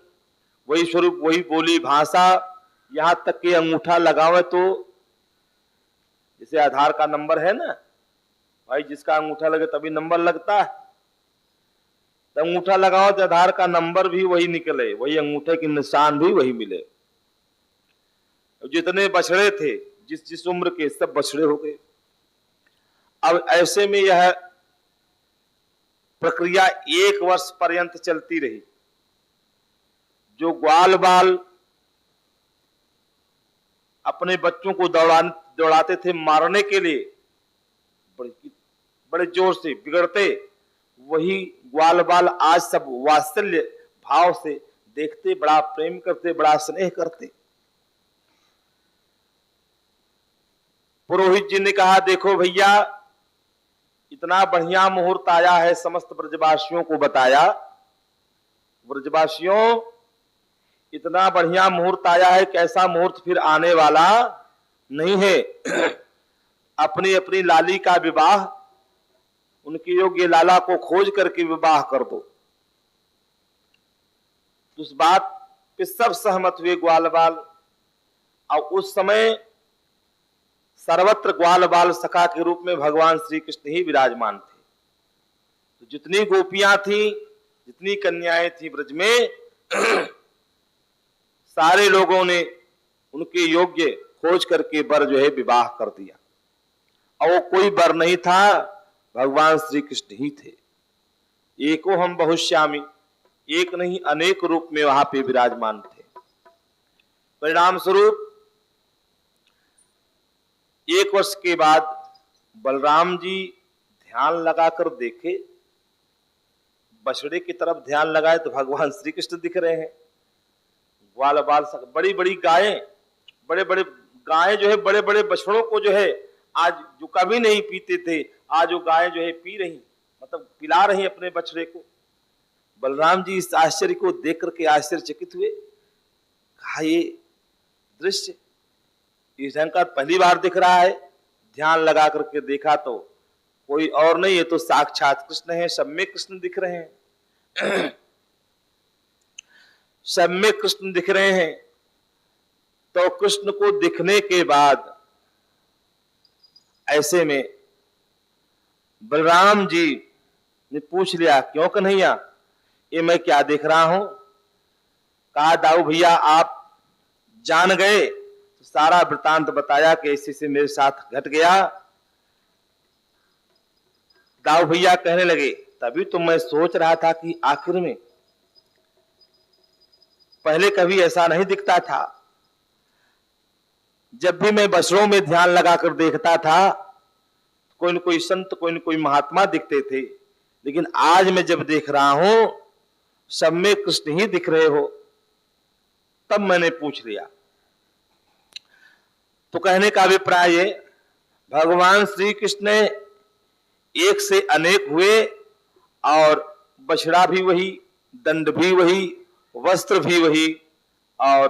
वही स्वरूप, वही बोली भाषा, यहाँ तक कि अंगूठा लगावे तो जैसे आधार का नंबर है ना भाई, जिसका अंगूठा लगे तभी नंबर लगता है, तो अंगूठा लगाओ तो आधार का नंबर भी वही निकले, वही अंगूठे के निशान भी वही मिले। जितने बछड़े थे जिस जिस उम्र के सब बछड़े हो गए। अब ऐसे में यह प्रक्रिया 1 वर्ष पर्यंत चलती रही। जो ग्वाल बाल अपने बच्चों को दौड़ाते थे मारने के लिए, बड़े जोर से बिगड़ते, वही ग्वाल बाल आज सब वात्सल्य भाव से देखते, बड़ा प्रेम करते, बड़ा स्नेह करते। पुरोहित जी ने कहा देखो भैया इतना बढ़िया मुहूर्त आया है, समस्त ब्रजवासियों को बताया, ब्रजवासियों इतना बढ़िया मुहूर्त आया है, कैसा मुहूर्त फिर आने वाला नहीं है। अपनी अपनी लाली का विवाह, उनकी योग्य लाला को खोज करके विवाह कर दो। उस बात पे सब सहमत हुए ग्वाल बाल। और उस समय सर्वत्र ग्वाल बाल सखा के रूप में भगवान श्री कृष्ण ही विराजमान थे। तो जितनी गोपियां थी, जितनी कन्याएं थी ब्रज में, सारे लोगों ने उनके योग्य खोज करके वर जो है विवाह कर दिया। और वो कोई वर नहीं था, भगवान श्री कृष्ण ही थे। एको हम बहुश्यामी, एक नहीं अनेक रूप में वहां पे विराजमान थे। परिणाम स्वरूप 1 वर्ष के बाद बलराम जी ध्यान लगाकर देखे, बछड़े की तरफ ध्यान लगाए तो भगवान श्री कृष्ण दिख रहे हैं। ग्वाल बाल बड़ी बड़ी गायें, बड़े बड़े गायें जो है बड़े बड़े बछड़ों को जो है आज जो कभी नहीं पीते थे, आज वो गायें जो है पी रही, मतलब पिला रही अपने बछड़े को। बलराम जी इस आश्चर्य को देख करके आश्चर्यचकित हुए। कहा ये दृश्य इस ढंग का पहली बार दिख रहा है। ध्यान लगा करके देखा तो कोई और नहीं, ये तो साक्षात कृष्ण है, सब में कृष्ण दिख रहे हैं। सब में कृष्ण दिख रहे हैं। तो कृष्ण को दिखने के बाद ऐसे में बलराम जी ने पूछ लिया क्यों कन्हैया ये मैं क्या देख रहा हूं। कहा दाऊ भैया आप जान गए, तो सारा वृतांत बताया कि इसी से मेरे साथ घट गया। दाऊ भैया कहने लगे, तभी तो मैं सोच रहा था कि आखिर में पहले कभी ऐसा नहीं दिखता था। जब भी मैं बसरों में ध्यान लगाकर देखता था, कोई न कोई संत, कोई न कोई महात्मा दिखते थे, लेकिन आज मैं जब देख रहा हूं सब में कृष्ण ही दिख रहे हो। तब मैंने पूछ लिया। तो कहने का अभिप्राय है, भगवान श्री कृष्ण एक से अनेक हुए और बछड़ा भी वही, दंड भी वही, वस्त्र भी वही और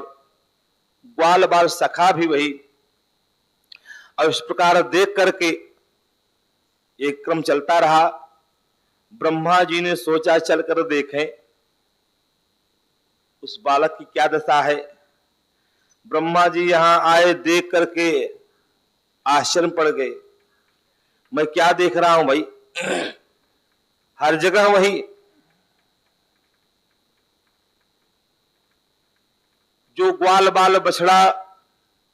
ग्वाल बाल सखा भी वही। और इस प्रकार देख करके एक क्रम चलता रहा। ब्रह्मा जी ने सोचा चलकर देखें उस बालक की क्या दशा है। ब्रह्मा जी यहां आए, देख करके आश्चर्य पड़ गए। मैं क्या देख रहा हूं भाई, हर जगह वही, जो ग्वाल बाल बछड़ा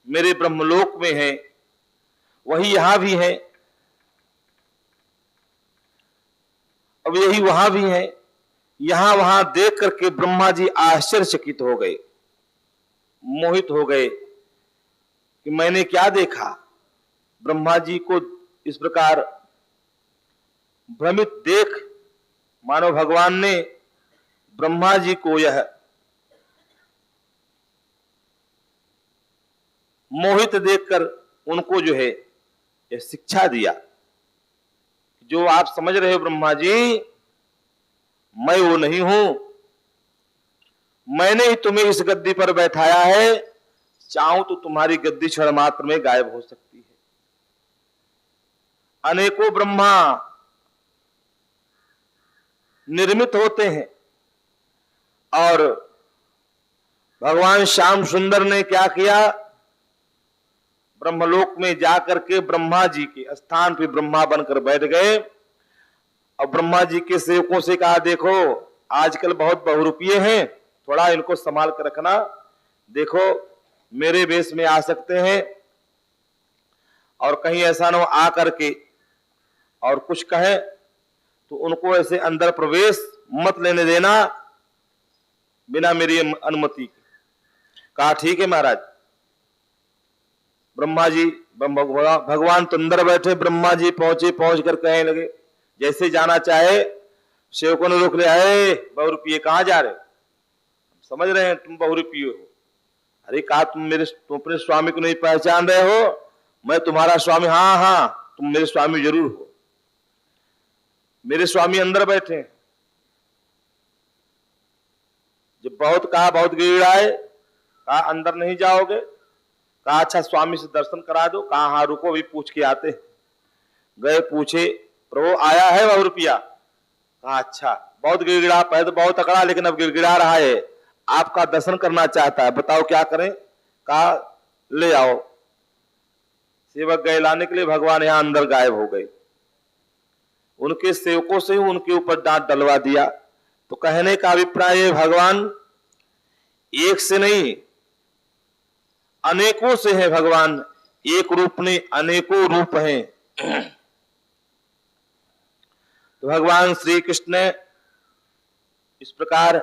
मेरे ब्रह्मलोक में है वही यहां भी है, अब यही वहां भी है। यहां वहां देख करके ब्रह्मा जी आश्चर्यचकित हो गए, मोहित हो गए कि मैंने क्या देखा। ब्रह्मा जी को इस प्रकार भ्रमित देख मानो भगवान ने ब्रह्मा जी को यह मोहित देखकर उनको जो है यह शिक्षा दिया, जो आप समझ रहे हो ब्रह्मा जी, मैं वो नहीं हूं, मैंने ही तुम्हें इस गद्दी पर बैठाया है, चाहूं तो तुम्हारी गद्दी क्षण मात्र में गायब हो सकती है। अनेकों ब्रह्मा निर्मित होते हैं और भगवान श्याम सुंदर ने क्या किया, ब्रह्मलोक में जाकर के ब्रह्मा जी के स्थान पे ब्रह्मा बनकर बैठ गए और ब्रह्मा जी के सेवकों से कहा, देखो आजकल बहुत बहुरूपीय हैं, थोड़ा इनको संभाल कर रखना, देखो मेरे वेश में आ सकते हैं और कहीं ऐसा न हो आ करके और कुछ कहे तो उनको ऐसे अंदर प्रवेश मत लेने देना बिना मेरी अनुमति के। कहा ठीक है महाराज। ब्रह्मा जी भगवान तो अंदर बैठे, ब्रह्मा जी पहुंचे, पहुंच कर कहने लगे, जैसे जाना चाहे सेवकों ने रोक लिया, है बहुरूपीय कहां जा रहे, समझ रहे हैं तुम बहुरूपीय हो। अरे कहा तुम अपने स्वामी को नहीं पहचान रहे हो, मैं तुम्हारा स्वामी। हाँ हाँ तुम मेरे स्वामी जरूर हो, मेरे स्वामी अंदर बैठे हैं। जब बहुत कहा, बहुत गिड़ाए, कहा अंदर नहीं जाओगे, कहा अच्छा स्वामी से दर्शन करा दो, कहा हाँ रुको अभी पूछ के आते। गए, पूछे, प्रभु आया है बहुरूपिया, कहा अच्छा, बहुत गिड़गिड़ा, पहले तो बहुत अकड़ा लेकिन अब गिड़गिड़ा रहा है, आपका दर्शन करना चाहता है, बताओ क्या करें। कहा ले आओ। सेवक गए लाने के लिए, भगवान यहां अंदर गायब हो गए। उनके सेवकों से ही उनके ऊपर डांट डलवा दिया। तो कहने का अभिप्राय है, भगवान एक से नहीं अनेकों से है, भगवान एक रूप में अनेकों रूप हैं। तो भगवान श्री कृष्ण इस प्रकार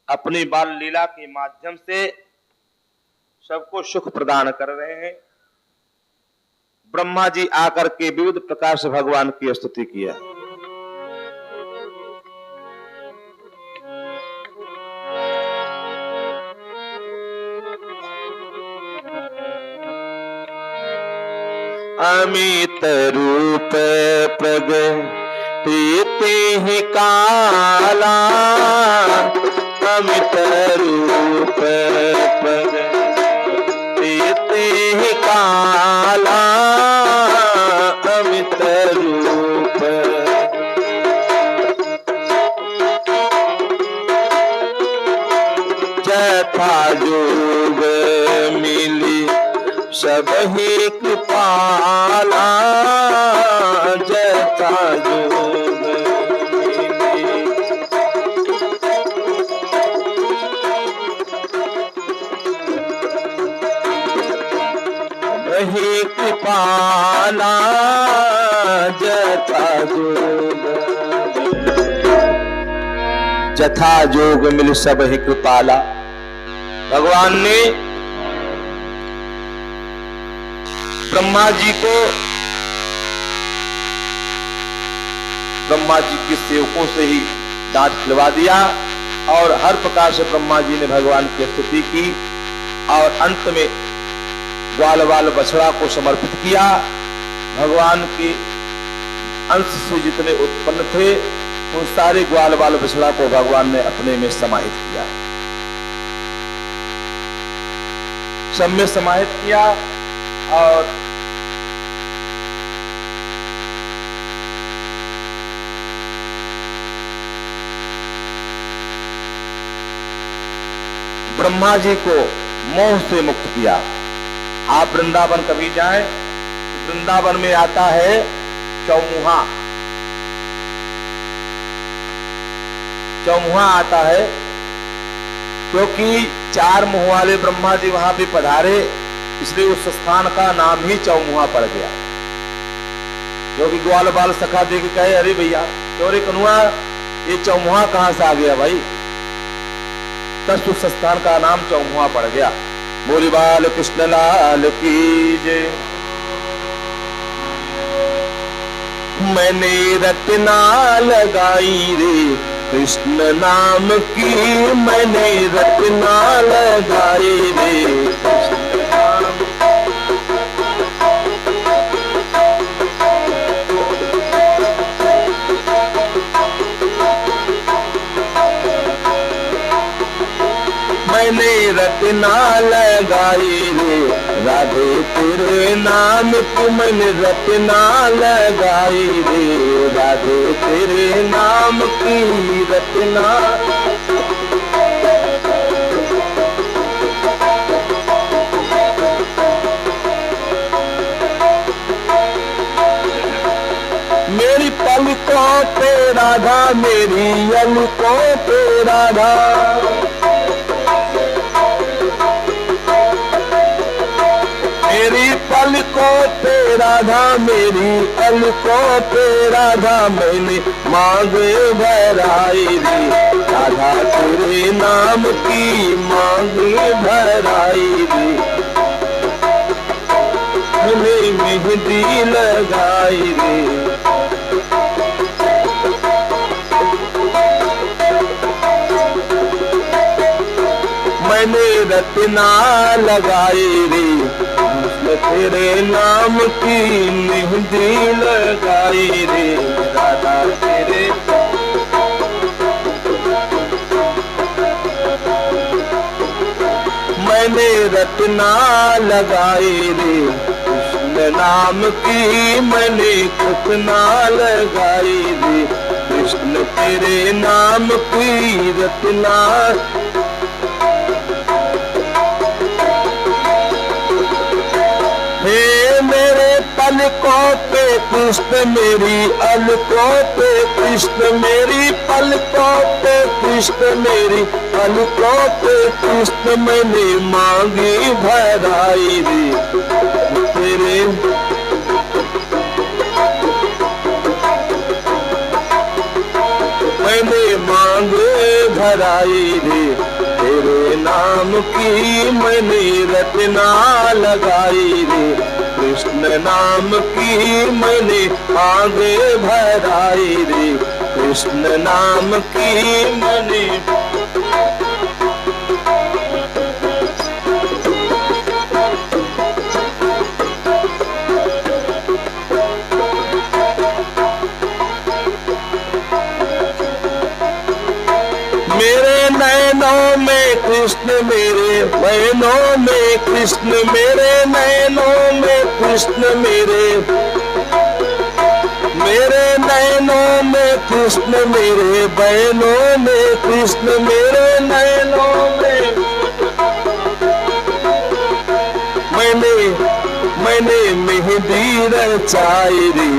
अपनी बाल लीला के माध्यम से सबको सुख प्रदान कर रहे हैं। ब्रह्मा जी आकर के विविध प्रकार से भगवान की स्तुति किया। अमित रूप प्रगटे ही काला, अमित रूप प्रगटे ही काला, अमित रूप जथा जोग मिली सब ही कृपाला, जथा जोग मिली। ही कृपाला जथा जोग मिल सब ही कृपाला। भगवान ने ब्रह्मा जी को, ब्रह्मा जी के सेवकों से ही डांट खिलवा दिया और हर प्रकार से ब्रह्मा जी ने भगवान की स्तुति की और अंत में ग्वाल वाल बछड़ा को समर्पित किया। भगवान के अंश से जितने उत्पन्न थे उन सारे ग्वाल वाल बछड़ा को भगवान ने अपने में समाहित किया, सब में समाहित किया। और ब्रह्मा जी को मोह से मुक्त किया। आप वृंदावन कभी जाएं, वृंदावन में आता है चौमुहा। चौमुहा आता है क्योंकि चार मुंह वाले ब्रह्मा जी वहां पे पधारे, इसलिए उस स्थान का नाम ही चौमुहा पड़ गया। क्योंकि ग्वाल बाल सखा दे के कहे, अरे भैया क्यों रे कनुआ, ये चौमुहा कहां से आ गया भाई? तब उस स्थान का नाम चौमुहा पड़ गया। बोली बाल कृष्ण लाल की जय। मैंने रटना लगाई रे कृष्ण नाम की, मैंने रटना लगाई रे कृष्ण नाम। मैंने रटना लगाई रे राधे तेरे नाम की, मैंने रटना लगाई रे राधे तेरे नाम की रटना। मेरी पलकों पे राधा, मेरी अलकों पे राधा, मेरी पलकों पे राधा, मेरी अलकों पे राधा। मैंने मांगे भराई रे राधा तेरे नाम की, मांगे भराई रे। मैंने मेहंदी लगाई रे, मैंने रटना लगाई रे तेरे नाम की, मेहंदी लगाई रे राधा तेरे। मैंने रटना लगाई रे कृष्ण नाम की, मैंने रटना लगाई रे कृष्ण तेरे नाम की रटना। हे मेरे पलकों पे कृष्ण, मेरी अलकों पे कृष्ण, मेरी पलकों पे कृष्ण, मेरी अलकों पे कृष्ण। मैंने मांगी भराई रे तेरे, मैंने मांगे भराई रे तेरे नाम की, मैंने रटना लगाई रे कृष्ण नाम की, मैंने आगे भराई रे कृष्ण नाम की मैंने। मेरे नैनों में कृष्ण, मेरे नैनों में कृष्ण, मेरे नैनों में कृष्ण, मेरे नैनों में कृष्ण, मेरे बैनों में कृष्ण, मेरे नैनों में। मैंने मेहंदी रचाई रे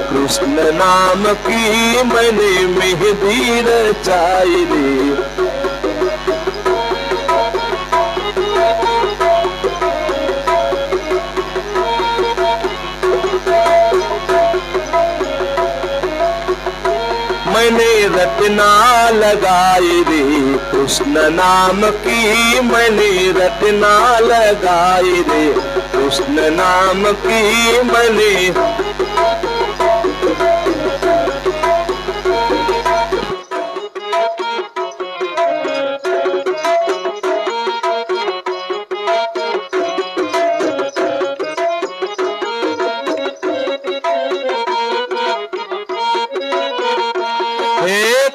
कृष्ण नाम की, मैंने मेहंदी रचाई रे। रटना लगाई रे, कृष्ण नाम की मैंने रटना लगाई रे, कृष्ण नाम की मैंने।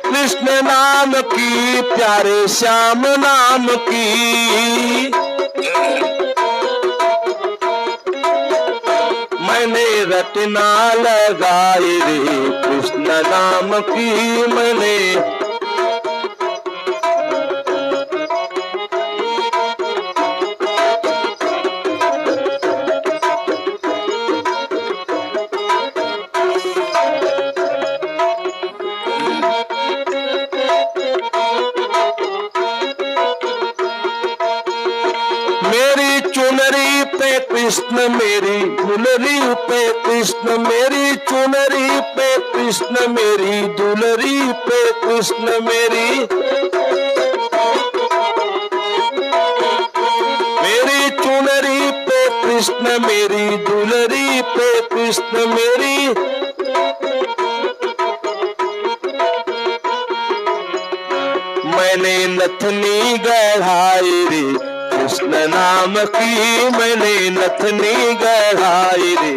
कृष्ण नाम की प्यारे श्याम नाम की मैंने रटना लगाई रे, कृष्ण नाम की मैंने। मेरी चुनरी पे कृष्ण मेरी दुलरी पे कृष्ण, मेरी चुनरी पे कृष्ण मेरी दुलरी पे कृष्ण मेरी। मेरी चुनरी पे कृष्ण मेरी दुलरी पे कृष्ण मेरी। मैंने नथनी गढ़ाई रे, कृष्ण नाम की मैंने नथनी गढ़ाई रे।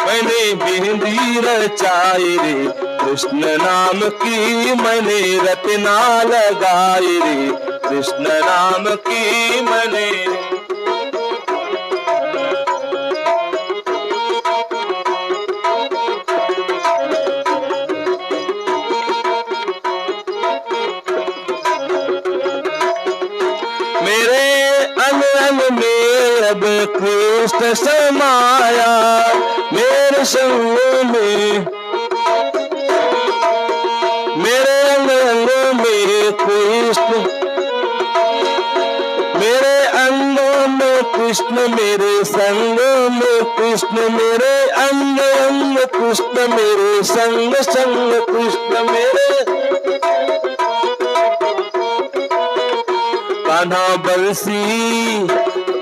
मैंने मेहंदी रचाई रे, कृष्ण नाम की मैंने रटना लगाई रे, कृष्ण नाम की मैंने। अब कृष्ण समाया मेरे संग में, मेरे अंग अंग में कृष्ण, मेरे अंगों में कृष्ण, मेरे संग में कृष्ण, मेरे अंग अंग कृष्ण, मेरे संग संग कृष्ण मेरे। कान्हा बंसी,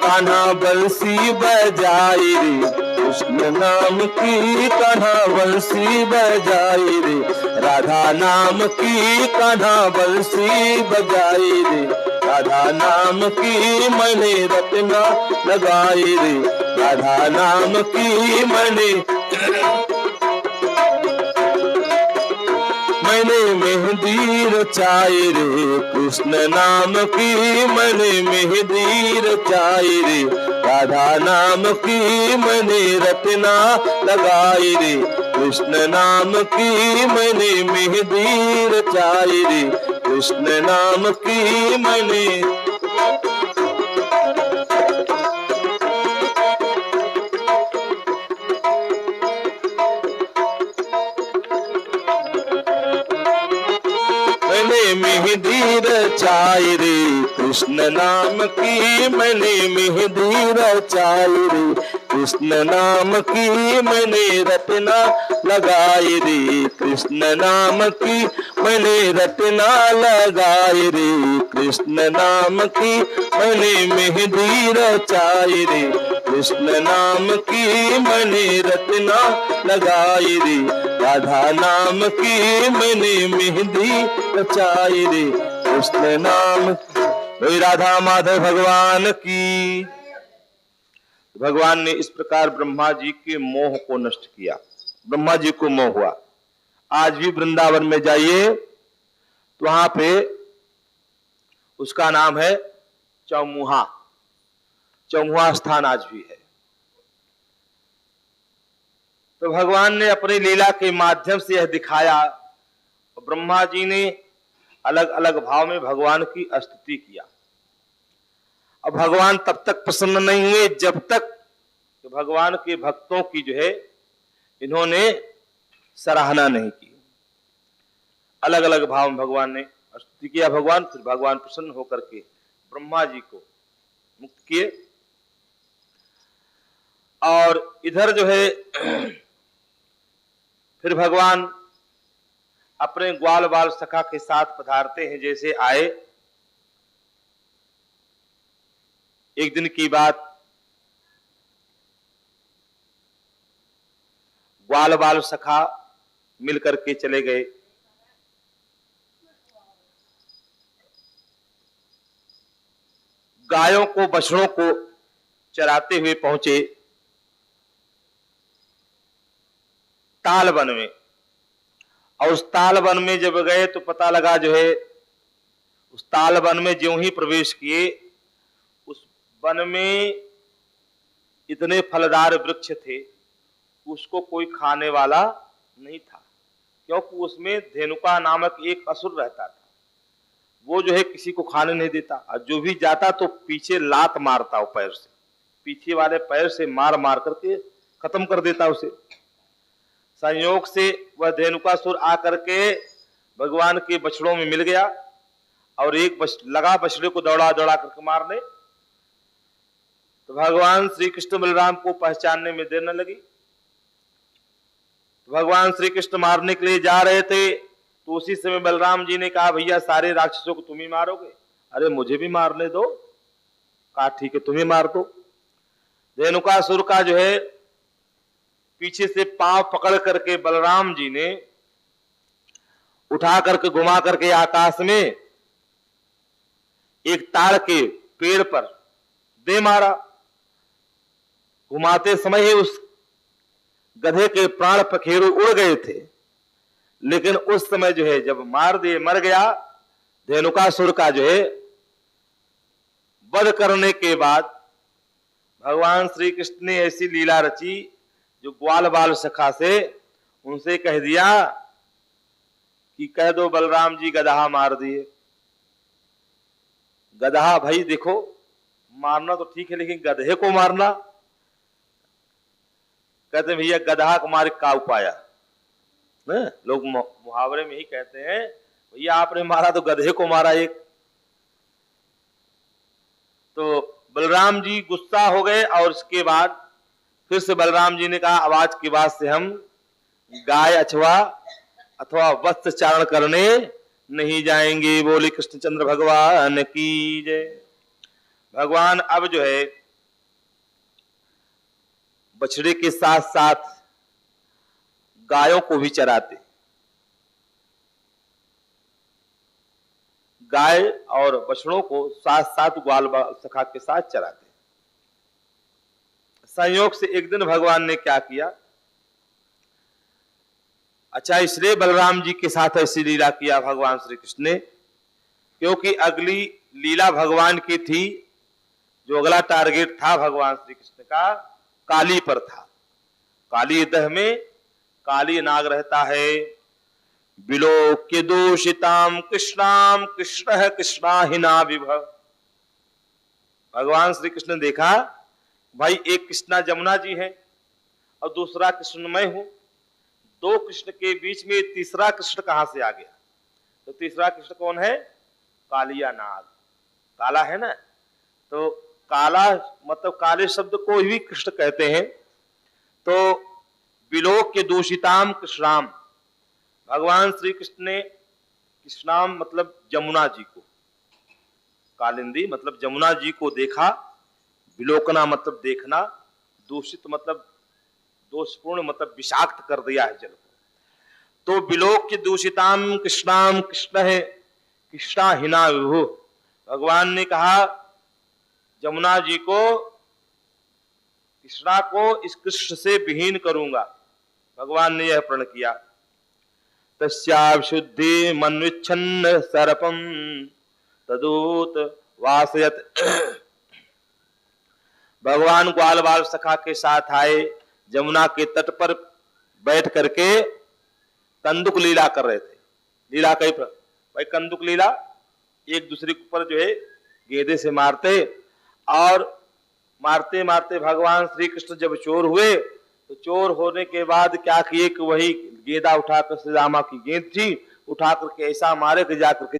कान्हा बंसी बजाई रे, कृष्ण नाम की कान्हा बंसी बजाई रे, राधा नाम की कान्हा बंसी बजाई रे, राधा नाम की मैंने रटना लगाई रे, राधा नाम की मैंने। मैंने मेहंदी रचाई रे, कृष्ण नाम की मैंने मेहंदी रचाई रे, राधा नाम की मैंने रटना लगाई रे, कृष्ण नाम की मैंने मेहंदी रचाई रे, कृष्ण नाम की मैंने। मेहंदी रचाई रे, कृष्ण नाम की मैंने मेहंदी रचाई रे, कृष्ण नाम की मैंने रटना लगाई रे, कृष्ण नाम की मैंने रटना लगाई रे, कृष्ण नाम की मैंने मेहंदी रचाई रे, कृष्ण नाम की मैंने रटना लगाई रे, राधा नाम की मैंने मेहंदी रचाई रे, कृष्ण नाम। राधा माधव भगवान की। भगवान ने इस प्रकार ब्रह्मा जी के मोह को नष्ट किया। ब्रह्मा जी को मोह हुआ। आज भी वृंदावन में जाइए तो वहां पे उसका नाम है चौमुहा। चौमुहा स्थान आज भी है। तो भगवान ने अपनी लीला के माध्यम से यह दिखाया। ब्रह्मा जी ने अलग अलग भाव में भगवान की स्तुति किया। अब भगवान तब तक प्रसन्न नहीं हुए जब तक कि भगवान के भक्तों की जो है इन्होंने सराहना नहीं की। अलग अलग भाव में भगवान ने स्तुति किया। भगवान फिर भगवान प्रसन्न होकर के ब्रह्मा जी को मुक्त किए। और इधर जो है फिर भगवान अपने ग्वाल बाल सखा के साथ पधारते हैं। जैसे आए, एक दिन की बात, ग्वाल बाल सखा मिलकर के चले गए। गायों को बछड़ों को चराते हुए पहुंचे ताल वन में, और उस ताल वन में जब गए तो पता लगा जो है, उस ताल वन में ज्यों ही प्रवेश किए, उस वन में इतने फलदार वृक्ष थे, उसको कोई खाने वाला नहीं था, क्योंकि उसमें धेनुका नामक एक असुर रहता था। वो जो है किसी को खाने नहीं देता, और जो भी जाता तो पीछे लात मारता, वो पैर से, पीछे वाले पैर से मार मार करके खत्म कर देता उसे। संयोग से वह धेनुकासुर आकर के भगवान के बछड़ों में मिल गया, और एक लगा बछड़े को दौड़ा दौड़ा करके मारने। तो भगवान श्री कृष्ण बलराम को पहचानने में देर न लगी। तो भगवान श्री कृष्ण मारने के लिए जा रहे थे, तो उसी समय बलराम जी ने कहा, भैया सारे राक्षसों को तुम ही मारोगे? अरे मुझे भी मारने दो। कहा ठीक है, तुम्हें मार दो। धेनुकासुर का जो है पीछे से पांव पकड़ करके बलराम जी ने उठा करके घुमा करके आकाश में एक ताड़ के पेड़ पर दे मारा। घुमाते समय ही उस गधे के प्राण पखेरु उड़ गए थे, लेकिन उस समय जो है जब मार दिए, मर गया। धेनुकासुर का जो है वध करने के बाद भगवान श्री कृष्ण ने ऐसी लीला रची, जो ग्वाल बाल सखा से उनसे कह दिया कि कह दो बलराम जी गदहा मार दिए। गदहा भाई देखो, मारना तो ठीक है, लेकिन गधे को मारना, कहते भैया गदहा को मार का उपाया। लोग मुहावरे में ही कहते हैं, भैया आपने मारा तो गधे को मारा एक। तो बलराम जी गुस्सा हो गए, और इसके बाद फिर से बलराम जी ने कहा, आवाज के बाद से हम गाय अथवा वस्त्र चारण करने नहीं जाएंगे। बोले कृष्णचंद्र भगवान की जय। भगवान अब जो है बछड़े के साथ साथ गायों को भी चराते। गाय और बछड़ों को साथ साथ ग्वाल सखा के साथ चराते। संयोग से एक दिन भगवान ने क्या किया, अच्छा इसलिए बलराम जी के साथ ऐसी लीला किया भगवान श्री कृष्ण ने, क्योंकि अगली लीला भगवान की थी, जो अगला टारगेट था भगवान श्री कृष्ण का, काली पर था। काली दह में काली नाग रहता है। विलोक्य दूषिताम कृष्णाम कृष्ण कृष्णाहिना विभव। भगवान श्री कृष्ण ने देखा, भाई एक कृष्णा जमुना जी है और दूसरा कृष्ण मैं हूं, दो कृष्ण के बीच में तीसरा कृष्ण कहां से आ गया? तो तीसरा कृष्ण कौन है? कालिया नाग। काला है ना, तो काला मतलब काले शब्द को ही कृष्ण कहते हैं। तो विलोक्य दूषिताम कृष्णाम, भगवान श्री कृष्ण ने कृष्णाम मतलब जमुना जी को, कालिंदी मतलब जमुना जी को देखा। विलोकना मतलब देखना, दूषित मतलब दोषपूर्ण मतलब विषाक्त कर दिया है जल को। तो विलोक्य दूषिताम कृष्णाम, कृष्ण है कृष्णा हिना विभु। भगवान ने कहा जमुना जी को, कृष्णा को इस कृष्ण से विहीन करूंगा। भगवान ने यह प्रण किया। तस्याव शुद्धि मन्विच्छन्न सर्पम तदूत वासयत। भगवान ग्वाल बाल सखा के साथ आए, जमुना के तट पर बैठ करके कंदुक लीला कर रहे थे। लीला कई भाई कंदुक लीला, एक दूसरे के ऊपर जो है गेंदे से मारते, और मारते मारते भगवान श्री कृष्ण जब चोर हुए, तो चोर होने के बाद क्या किए कि वही गेंदा उठाकर, सुदामा की गेंद थी, उठा करके ऐसा मारे कि जाकर के